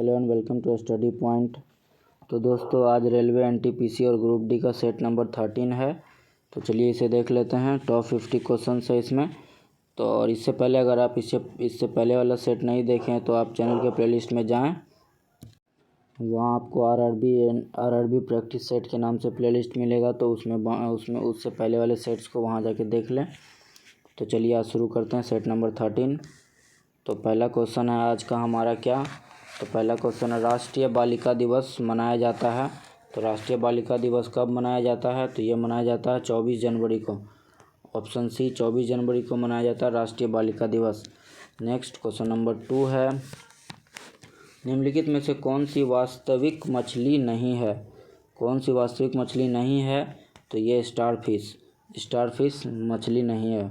Hello and welcome to study point. तो दोस्तों आज रेलवे एनटीपीसी और ग्रुप डी का सेट नंबर 13 है। तो चलिए इसे देख लेते हैं। टॉप 50 क्वेश्चन है इसमें। तो और इससे पहले अगर आप इससे पहले वाला सेट नहीं देखें तो आप चैनल के प्लेलिस्ट में जाएं, वहाँ आपको आरआरबी प्रैक्टिस सेट के नाम से प्लेलिस्ट मिलेगा। तो उसमें उससे पहले वाले सेट्स को वहाँ जाके देख लें। तो चलिए आज शुरू करते हैं सेट नंबर 13। तो पहला क्वेश्चन है आज का हमारा क्या। तो पहला क्वेश्चन है राष्ट्रीय बालिका दिवस मनाया जाता है। तो राष्ट्रीय बालिका दिवस कब मनाया जाता है? तो ये मनाया जाता है 24 जनवरी को। ऑप्शन सी 24 जनवरी को मनाया जाता है राष्ट्रीय बालिका दिवस। नेक्स्ट क्वेश्चन नंबर 2 है निम्नलिखित में से कौन सी वास्तविक मछली नहीं है? कौन सी वास्तविक मछली नहीं है? तो ये स्टारफिश मछली नहीं है।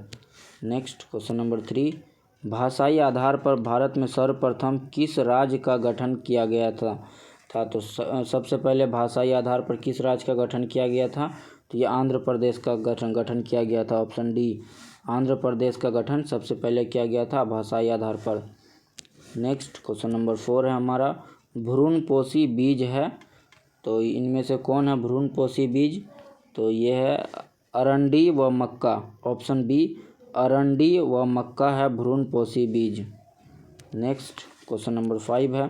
नेक्स्ट क्वेश्चन नंबर 3 भाषाई आधार पर भारत में सर्वप्रथम किस राज्य का गठन किया गया था? तो सबसे पहले भाषाई आधार पर किस राज्य का गठन किया गया था? तो ये आंध्र प्रदेश का गठन किया गया था। ऑप्शन डी आंध्र प्रदेश का गठन सबसे पहले किया गया था भाषाई आधार पर। नेक्स्ट क्वेश्चन नंबर 4 है हमारा भ्रूणपोषी बीज है। तो इनमें से कौन है भ्रूणपोषी बीज? तो ये है अरंडी व मक्का। ऑप्शन बी अरंडी व मक्का है भ्रूणपोषी बीज। नेक्स्ट क्वेश्चन नंबर 5 है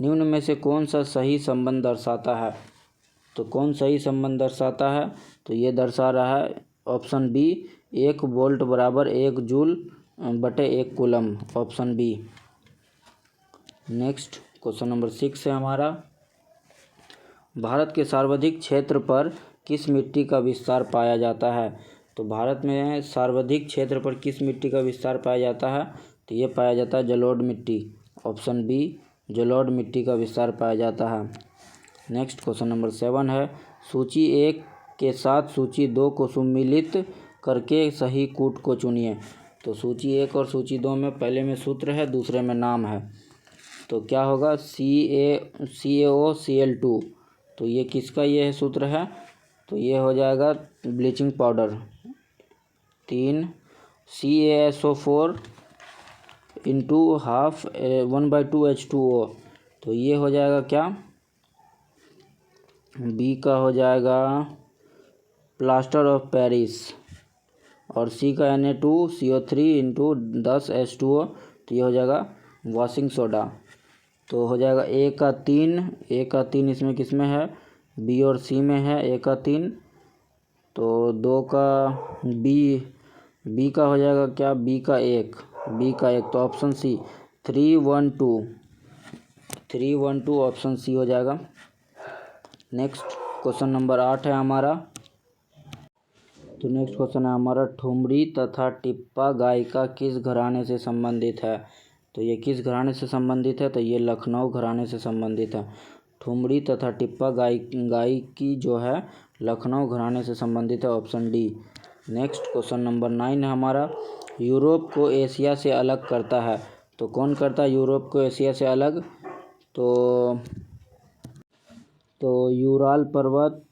निम्न में से कौन सा सही संबंध दर्शाता है? तो कौन सही संबंध दर्शाता है? तो ये दर्शा रहा है ऑप्शन बी 1 वोल्ट बराबर 1 जूल बटे 1 coulomb. Option B. Next question number 6 है हमारा भारत के सर्वाधिक क्षेत्र पर किस मिट्टी का विस्तार पाया जाता है? तो भारत में सर्वाधिक क्षेत्र पर किस मिट्टी का विस्तार पाया जाता है? तो ये पाया जाता है जलोढ़ मिट्टी। ऑप्शन बी जलोढ़ मिट्टी का विस्तार पाया जाता है। नेक्स्ट क्वेश्चन नंबर 7 है सूची 1 के साथ सूची 2 को सम्मिलित करके सही कूट को चुनिए। तो सूची 1 और सूची 2 में पहले में सूत्र है, दूसरे में नाम है। तो क्या होगा CaOCl2। तो ये किसका ये सूत्र है? तो ये हो जाएगा bleaching powder. 3 CaSO4 into half 1/2 H2O। तो ये हो जाएगा क्या? बी का हो जाएगा प्लास्टर ऑफ पेरिस। और सी का Na2CO3 इंटू 10 H2O। तो ये हो जाएगा वॉशिंग सोडा। तो हो जाएगा ए का 3 इसमें किस में है? बी और सी में है ए का 3। तो 2 का बी का हो जाएगा क्या? बी का 1। तो ऑप्शन सी 312 ऑप्शन सी हो जाएगा। नेक्स्ट क्वेश्चन नंबर 8 है हमारा। तो नेक्स्ट क्वेश्चन है हमारा ठुमरी तथा टिप्पा गायिका किस घराने से संबंधित है? तो ये किस घराने से संबंधित है? तो ये लखनऊ घराने से संबंधित है। ठुमरी तथा टिप्पा गायिकी जो है लखनऊ घराने से संबंधित है। Option D. Next question number 9 है हमारा यूरोप को एशिया से अलग करता है। तो कौन करता है यूरोप को एशिया से अलग? तो यूराल पर्वत,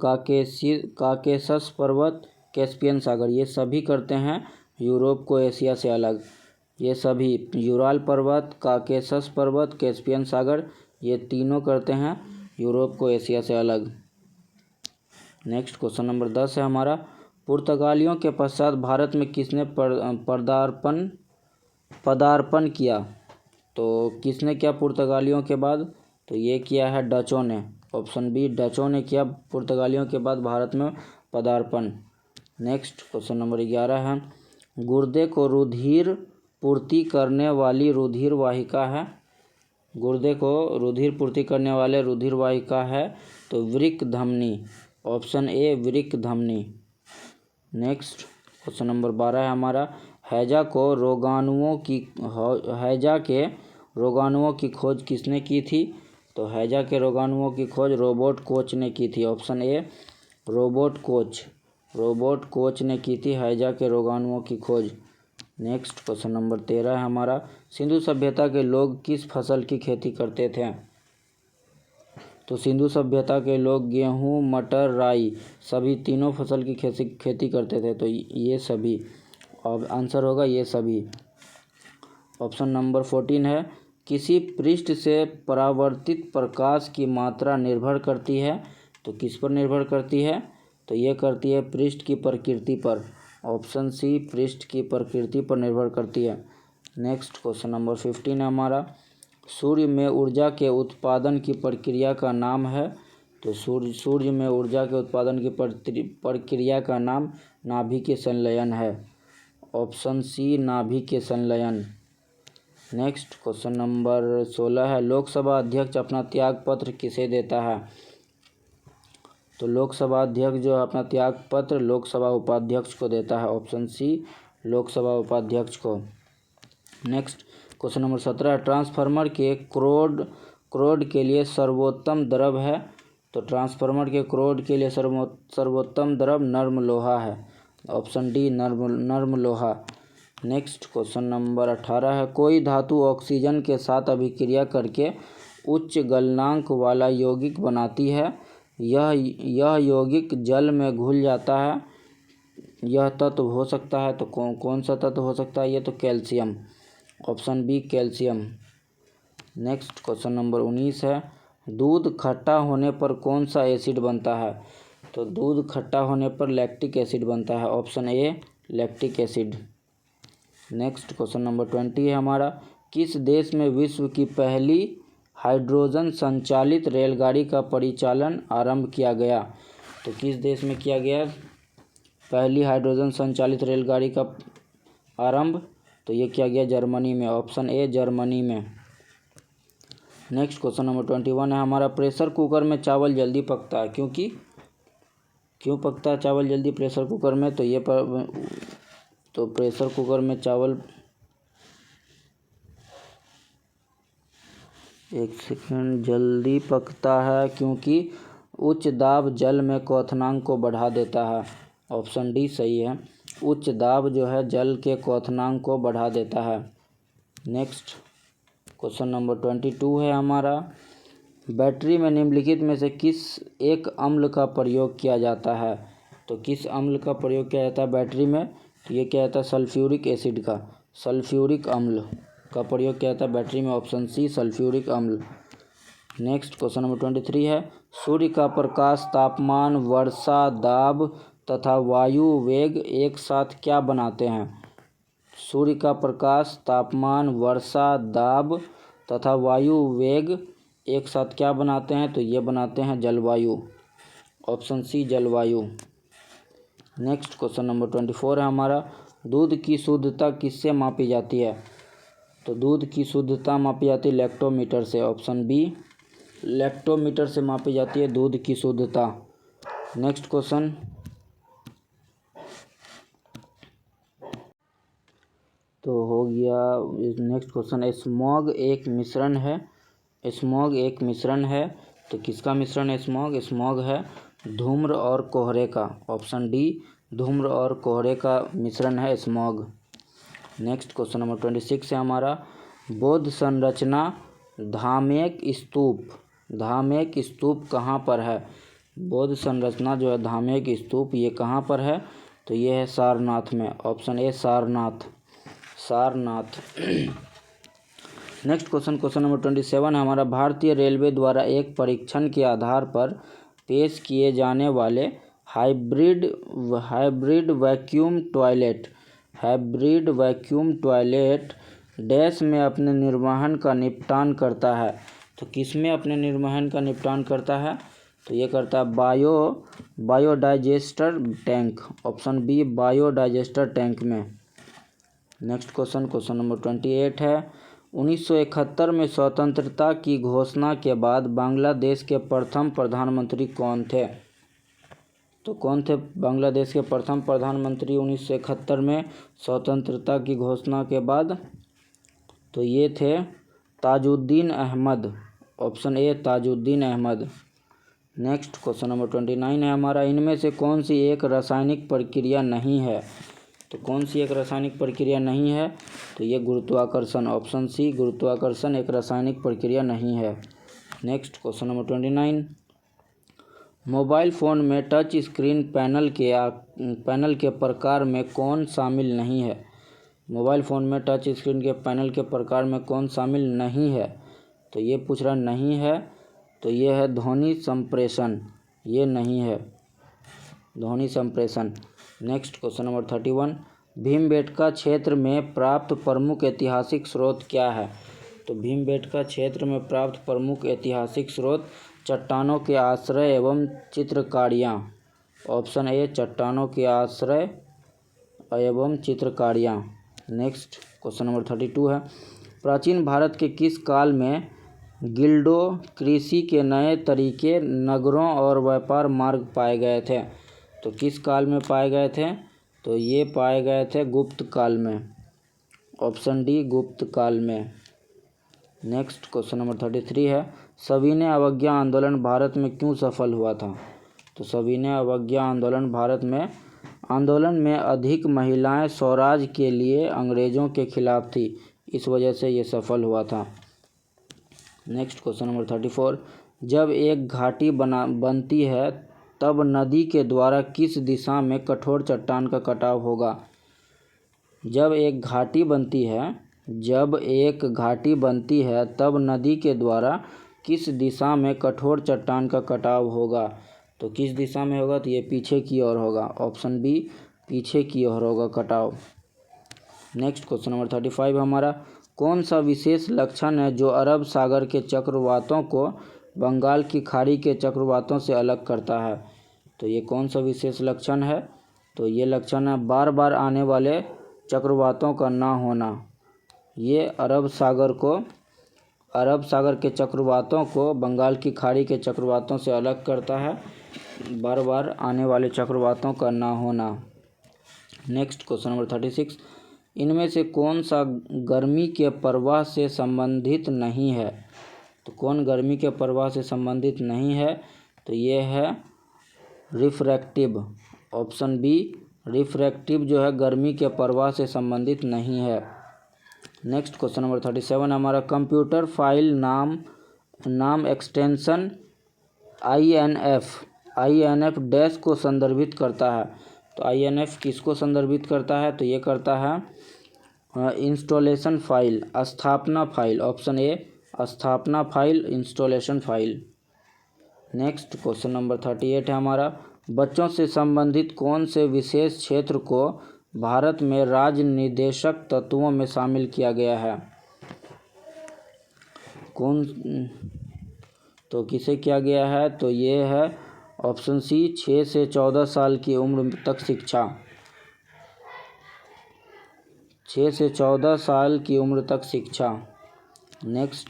काकेशस पर्वत, कैस्पियन सागर, ये सभी करते हैं यूरोप को एशिया से अलग। ये सभी यूराल पर्वत, काकेशस पर्वत, कैस्पियन सागर, ये तीनों करते हैं यूरोप को एशिया से अलग। नेक्स्ट क्वेश्चन नंबर 10 है हमारा पुर्तगालियों के पश्चात भारत में किसने पदार्पण किया? तो किसने किया पुर्तगालियों के बाद? तो ये किया है डचों ने। ऑप्शन बी डचों ने किया पुर्तगालियों के बाद भारत में पदार्पण। नेक्स्ट क्वेश्चन नंबर 11 है गुर्दे को रुधिर पूर्ति करने वाली रुधिर वाहिका है। गुर्दे को रुधिर पूर्ति करने वाले रुधिर वाहिका है तो वृक्क धमनी। ऑप्शन ए वृक्क धमनी। नेक्स्ट क्वेश्चन नंबर 12 है हमारा हैजा के रोगाणुओं की खोज किसने की थी? तो हैजा के रोगाणुओं की खोज रोबोट कोच ने की थी। ऑप्शन ए रोबोट कोच ने की थी हैजा के रोगाणुओं की खोज। नेक्स्ट क्वेश्चन नंबर 13 है हमारा सिंधु सभ्यता के लोग किस फसल की खेती करते थे? तो सिंधु सभ्यता के लोग गेहूँ, मटर, राई सभी तीनों फसल की खेती करते थे। तो ये सभी, और आंसर होगा ये सभी। ऑप्शन नंबर 14 है किसी पृष्ठ से परावर्तित प्रकाश की मात्रा निर्भर करती है। तो किस पर निर्भर करती है? तो ये करती है पृष्ठ की प्रकृति पर। ऑप्शन सी, पृष्ठ की प्रकृति पर निर्भर करती है। नेक्स्ट क्वेश्चन नंबर 15 है हमारा, सूर्य में ऊर्जा के उत्पादन की प्रक्रिया का नाम है। तो सूर्य में ऊर्जा के उत्पादन की प्रक्रिया का नाम नाभिकीय संलयन है। ऑप्शन सी, नाभिकीय संलयन। नेक्स्ट क्वेश्चन नंबर 16 है, लोकसभा अध्यक्ष अपना त्यागपत्र किसे देता है? तो लोकसभा अध्यक्ष जो अपना त्यागपत्र लोकसभा उपाध्यक्ष को देता है। ऑप्शन सी, लोकसभा उपाध्यक्ष को। नेक्स्ट क्वेश्चन नंबर 17 है, ट्रांसफार्मर के क्रोड के लिए सर्वोत्तम द्रव है। तो ट्रांसफार्मर के क्रोड के लिए सर्वोत्तम द्रव नर्म लोहा है। ऑप्शन डी, नर्म लोहा। नेक्स्ट क्वेश्चन नंबर 18 है, कोई धातु ऑक्सीजन के साथ अभिक्रिया करके उच्च गलनांक वाला यौगिक बनाती है। यह यौगिक जल में घुल जाता है। यह तत्व हो सकता है, तो कौन सा तत्व हो सकता है? ये तो calcium. Option B, calcium. Next question number 19 है, दूध खट्टा होने पर कौन सा एसिड बनता है? तो दूध खट्टा होने पर लैक्टिक एसिड बनता है। Option A, lactic acid. Next question number 20 है हमारा, किस देश में विश्व की पहली हाइड्रोजन संचालित रेलगाड़ी का परिचालन आरंभ किया गया? तो किस देश में किया गया पहली हाइड्रोजन संचालित रेलगाड़ी का आरंभ? तो ये किया गया जर्मनी में। ऑप्शन ए, जर्मनी में। नेक्स्ट क्वेश्चन नंबर 21 है हमारा, प्रेशर कुकर में चावल जल्दी पकता है क्योंकि क्यों पकता है चावल जल्दी प्रेशर कुकर में? तो प्रेशर कुकर में चावल, एक सेकंड, जल्दी पकता है क्योंकि उच्च दाब जल में क्वथनांक को बढ़ा देता है। ऑप्शन डी सही है, उच्च दाब जो है जल के क्वथनांक को बढ़ा देता है। नेक्स्ट क्वेश्चन नंबर 22 है हमारा, बैटरी में निम्नलिखित में से किस एक अम्ल का प्रयोग किया जाता है? तो किस अम्ल का प्रयोग किया जाता है बैटरी में? तो ये क्या जाता है, सल्फ्यूरिक एसिड का, सल्फ्यूरिक अम्ल का प्रयोग किया जाता है बैटरी में। ऑप्शन सी, सल्फ्यूरिक अम्ल। नेक्स्ट क्वेश्चन नंबर 23 है, सूर्य का प्रकाश, तापमान, वर्षा, दाब तथा वायु वेग एक साथ क्या बनाते हैं? सूर्य का प्रकाश, तापमान, वर्षा, दाब तथा वायु वेग एक साथ क्या बनाते हैं? तो ये बनाते हैं जलवायु। ऑप्शन सी, जलवायु। नेक्स्ट क्वेश्चन नंबर 24 है हमारा, दूध की शुद्धता किससे मापी जाती है? तो दूध की शुद्धता मापी जाती है लैक्टोमीटर से। ऑप्शन बी, लैक्टोमीटर से मापी जाती है दूध की शुद्धता। नेक्स्ट क्वेश्चन, तो हो गया। नेक्स्ट क्वेश्चन, स्मॉग एक मिश्रण है। स्मॉग एक मिश्रण है, तो किसका मिश्रण है स्मॉग? स्मॉग है धूम्र और कोहरे का। ऑप्शन डी, धूम्र और कोहरे का मिश्रण है स्मॉग। नेक्स्ट क्वेश्चन नंबर 26 है हमारा, बौद्ध संरचना धामेक स्तूप कहाँ पर है? बौद्ध संरचना जो है धामेक स्तूप, ये कहाँ पर है? तो ये है सारनाथ में। Option A, Sarnath. Next question number 27 है हमारा, भारतीय रेलवे द्वारा एक परीक्षण के आधार पर पेश किए जाने वाले हाइब्रिड वैक्यूम टॉयलेट डैश में अपने निर्वहन का निपटान करता है। तो किस में अपने निर्वहन का निपटान करता है? तो ये करता है biodigester tank. Option B, biodigester tank में। नेक्स्ट क्वेश्चन नंबर 28 है, 1971 में स्वतंत्रता की घोषणा के बाद बांग्लादेश के प्रथम प्रधानमंत्री कौन थे? तो कौन थे बांग्लादेश के प्रथम प्रधानमंत्री 1971 में स्वतंत्रता की घोषणा के बाद? तो ये थे Tajuddin Ahmad. Option A, Tajuddin Ahmad. Next question number 29 है हमारा, इनमें से कौन सी एक रासायनिक प्रक्रिया नहीं है? तो कौन सी एक रासायनिक प्रक्रिया नहीं है? तो ये गुरुत्वाकर्षण। ऑप्शन सी, गुरुत्वाकर्षण एक रासायनिक प्रक्रिया नहीं है। Next question number 29, mobile phone में टच स्क्रीन पैनल के प्रकार में कौन शामिल नहीं है? मोबाइल फ़ोन में टच स्क्रीन के पैनल के प्रकार में कौन शामिल नहीं है? तो ये पूछ रहा नहीं है, तो ये है ध्वनि संप्रेषण, ये नहीं है ध्वनि संप्रेषण। नेक्स्ट क्वेश्चन नंबर 31, भीमबेटका क्षेत्र में प्राप्त प्रमुख ऐतिहासिक स्रोत क्या है? तो भीमबेटका क्षेत्र में प्राप्त प्रमुख ऐतिहासिक स्रोत चट्टानों के आश्रय एवं चित्रकारियाँ। ऑप्शन ए चट्टानों के आश्रय एवं चित्रकारियाँ। नेक्स्ट क्वेश्चन नंबर 32 है, प्राचीन भारत के किस काल में गिल्डों कृषि के नए तरीके, नगरों और व्यापार मार्ग पाए गए थे? तो किस काल में पाए गए थे? तो ये पाए गए थे गुप्त काल में। ऑप्शन डी गुप्त काल में। नेक्स्ट क्वेश्चन नंबर 33 है, सविनय अवज्ञा आंदोलन भारत में क्यों सफल हुआ था? तो सविनय अवज्ञा आंदोलन में अधिक महिलाएं स्वराज के लिए अंग्रेज़ों के खिलाफ थी, इस वजह से ये सफल हुआ था। नेक्स्ट क्वेश्चन नंबर 34, जब एक घाटी बनती है तब नदी के द्वारा किस दिशा में कठोर चट्टान का कटाव होगा? जब एक घाटी बनती है तब नदी के द्वारा किस दिशा में कठोर चट्टान का कटाव होगा? तो किस दिशा में होगा? तो ये पीछे की ओर होगा। ऑप्शन बी पीछे की ओर होगा कटाव। नेक्स्ट क्वेश्चन नंबर 35 हमारा, कौन सा विशेष लक्षण है जो अरब सागर के चक्रवातों को बंगाल की खाड़ी के चक्रवातों से अलग करता है? तो ये कौन सा विशेष लक्षण है? तो ये लक्षण है बार बार आने वाले चक्रवातों का ना होना। ये अरब सागर के चक्रवातों को बंगाल की खाड़ी के चक्रवातों से अलग करता है, बार बार आने वाले चक्रवातों का ना होना। नेक्स्ट क्वेश्चन नंबर 36, इनमें से कौन सा गर्मी के प्रवाह से संबंधित नहीं है? तो कौन गर्मी के प्रवाह से संबंधित नहीं है? तो ये है रिफ्रैक्टिव। ऑप्शन बी रिफ्रैक्टिव जो है गर्मी के प्रवाह से संबंधित नहीं है। नेक्स्ट क्वेश्चन नंबर 37 हमारा, कंप्यूटर फाइल नाम एक्सटेंशन INF डैश को संदर्भित करता है। तो INF किसको संदर्भित करता है? तो ये करता है इंस्टॉलेशन फाइल, स्थापना फाइल। ऑप्शन ए स्थापना file, installation file. Next question number 38 है हमारा, बच्चों से संबंधित कौन से विशेष क्षेत्र को भारत में राजनिदेशक तत्वों में शामिल किया गया है? तो किसे किया गया है? तो ये है ऑप्शन सी 6 से 14 साल की उम्र तक शिक्षा। 6 से 14 साल की उम्र तक शिक्षा। नेक्स्ट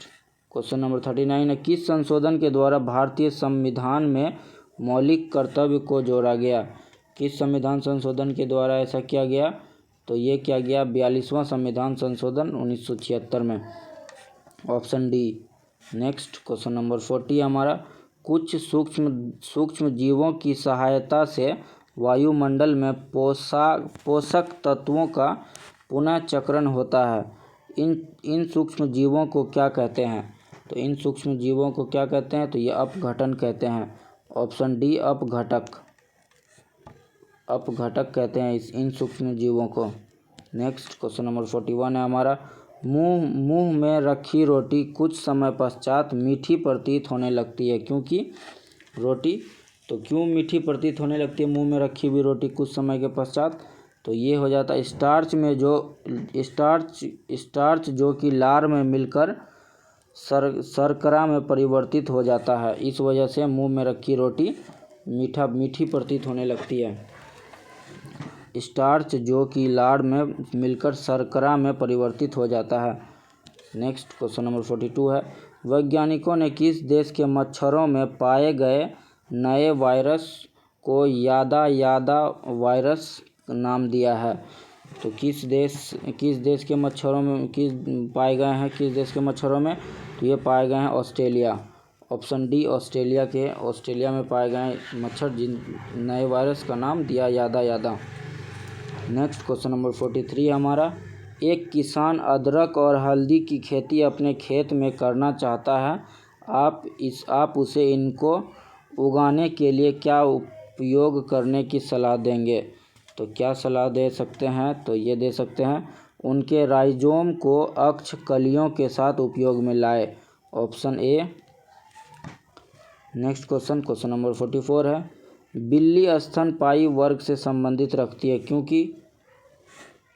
क्वेश्चन नंबर 39 है, किस संशोधन के द्वारा भारतीय संविधान में मौलिक कर्तव्य को जोड़ा गया? किस संविधान संशोधन के द्वारा ऐसा किया गया? तो ये किया गया 42वां संविधान संशोधन 1976 में। Option D. Next question number 40 हमारा, कुछ सूक्ष्म जीवों की सहायता से वायुमंडल में पोषक तत्वों का पुनः चक्रण होता है। इन सूक्ष्म जीवों को क्या कहते हैं? तो इन सूक्ष्म जीवों को क्या कहते हैं? तो ये अपघटन कहते हैं। ऑप्शन डी अपघटक कहते हैं इन सूक्ष्म जीवों को। नेक्स्ट क्वेश्चन नंबर 41 है हमारा, मुंह में रखी रोटी कुछ समय पश्चात मीठी प्रतीत होने लगती है, क्योंकि क्यों मीठी प्रतीत होने लगती है मुंह में रखी हुई रोटी कुछ समय के पश्चात? तो ये हो जाता है स्टार्च जो कि लार में मिलकर शर्करा में परिवर्तित हो जाता है, इस वजह से मुंह में रखी रोटी मीठी प्रतीत होने लगती है। स्टार्च जो कि लार में मिलकर शर्करा में परिवर्तित हो जाता है। नेक्स्ट क्वेश्चन नंबर 42 है, वैज्ञानिकों ने किस देश के मच्छरों में पाए गए नए वायरस को यादा वायरस नाम दिया है? तो किस देश के मच्छरों में पाए गए हैं? किस देश के मच्छरों में? तो ये पाए गए हैं ऑस्ट्रेलिया। ऑप्शन डी ऑस्ट्रेलिया में पाए गए मच्छर जिन नए वायरस का नाम दिया यादा। नेक्स्ट क्वेश्चन नंबर 43 हमारा, एक किसान अदरक और हल्दी की खेती अपने खेत में करना चाहता है, आप उसे इनको उगाने के लिए क्या उपयोग करने की सलाह देंगे? तो क्या सलाह दे सकते हैं? तो ये दे सकते हैं उनके राइजोम को अक्ष कलियों के साथ उपयोग में लाए। Option A. Next question number 44 है, बिल्ली स्तनपायी वर्ग से संबंधित रखती है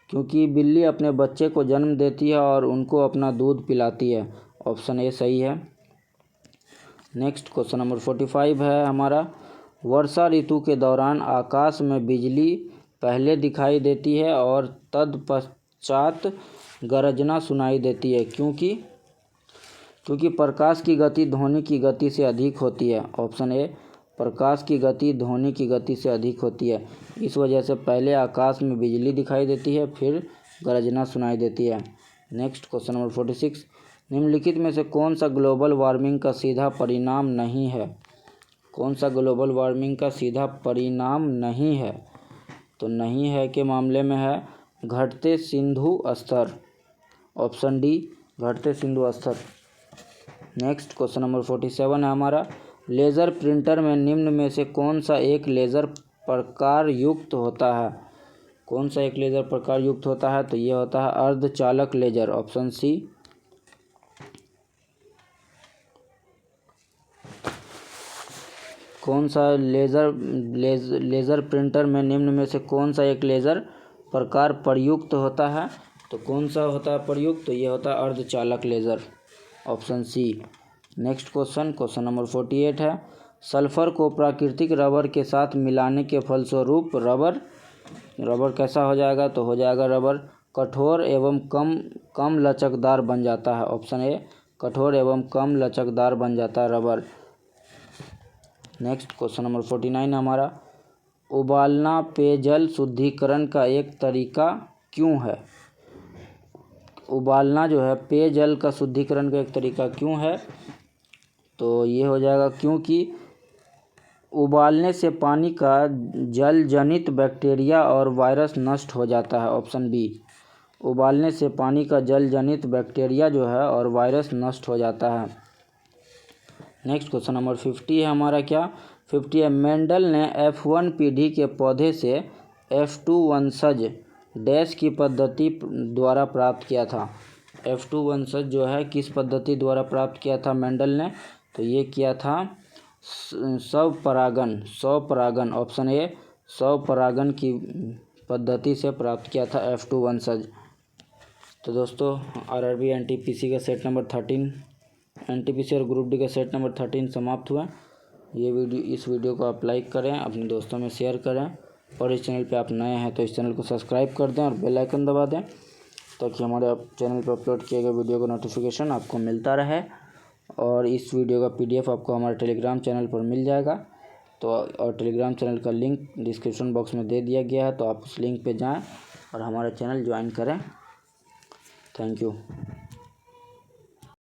क्योंकि बिल्ली अपने बच्चे को जन्म देती है और उनको अपना दूध पिलाती है। ऑप्शन ए सही है। नेक्स्ट क्वेश्चन नंबर 45 है हमारा, वर्षा ऋतु के दौरान आकाश में बिजली पहले दिखाई देती है और तत्पश्चात गरजना सुनाई देती है क्योंकि प्रकाश की गति ध्वनि की गति से अधिक होती है। Option A. प्रकाश की गति ध्वनि की गति से अधिक होती है, इस वजह से पहले आकाश में बिजली दिखाई देती है, फिर गरजना सुनाई देती है। नेक्स्ट क्वेश्चन नंबर 46, निम्नलिखित में से कौन सा ग्लोबल वार्मिंग का सीधा परिणाम नहीं है? कौन सा ग्लोबल वार्मिंग का सीधा परिणाम नहीं है? तो नहीं है के मामले में है घटते सिंधु स्तर। ऑप्शन डी, घटते सिंधु स्तर। नेक्स्ट क्वेश्चन नंबर 47 है हमारा, लेज़र प्रिंटर में निम्न में से कौन सा एक लेज़र प्रकार युक्त होता है? कौन सा एक लेज़र प्रकार युक्त होता है? तो ये होता है अर्धचालक लेज़र। ऑप्शन सी। कौन सा लेज़र प्रिंटर में निम्न में से कौन सा एक लेज़र प्रकार प्रयुक्त होता है? तो कौन सा होता है प्रयुक्त? तो ये होता है अर्धचालक laser. Option C. Next question number 48 है, सल्फर को प्राकृतिक रबर के साथ मिलाने के फलस्वरूप रबर कैसा हो जाएगा? तो हो जाएगा रबर कठोर एवं कम लचकदार बन जाता है। ऑप्शन ए, कठोर एवं कम लचकदार बन जाता है रबर। नेक्स्ट क्वेश्चन नंबर 49 हमारा, उबालना पेयजल शुद्धिकरण का एक तरीका क्यों है? उबालना जो है पेयजल का शुद्धिकरण का एक तरीका क्यों है? तो ये हो जाएगा क्योंकि उबालने से पानी का जल जनित बैक्टीरिया और वायरस नष्ट हो जाता है। ऑप्शन बी, उबालने से पानी का जल जनित बैक्टीरिया जो है और वायरस नष्ट हो जाता है। नेक्स्ट क्वेश्चन नंबर 50 है हमारा, क्या 50 है, मेंडल ने F1 पीढ़ी के पौधे से F2 वंशज डैश की पद्धति द्वारा प्राप्त किया था? F2 वंशज जो है किस पद्धति द्वारा प्राप्त किया था मेंडल ने? तो ये किया था स्वपरागन। ऑप्शन ए, स्वपरागन की पद्धति से प्राप्त किया था F2 वंशज। तो दोस्तों RRB NTPC का सेट नंबर 13, NTPC और ग्रुप डी का सेट नंबर 13 समाप्त हुआ। इस वीडियो को आप लाइक करें, अपने दोस्तों में शेयर करें, और इस चैनल पे आप नए हैं तो इस चैनल को सब्सक्राइब कर दें और बेल आइकन दबा दें ताकि हमारे चैनल पर अपलोड किए गए वीडियो का नोटिफिकेशन आपको मिलता रहे। और इस वीडियो का PDF आपको हमारे टेलीग्राम चैनल पर मिल जाएगा। तो और टेलीग्राम चैनल का लिंक डिस्क्रिप्शन बॉक्स में दे दिया गया है, तो आप उस लिंक पे जाएं और हमारा चैनल ज्वाइन करें। Thank you.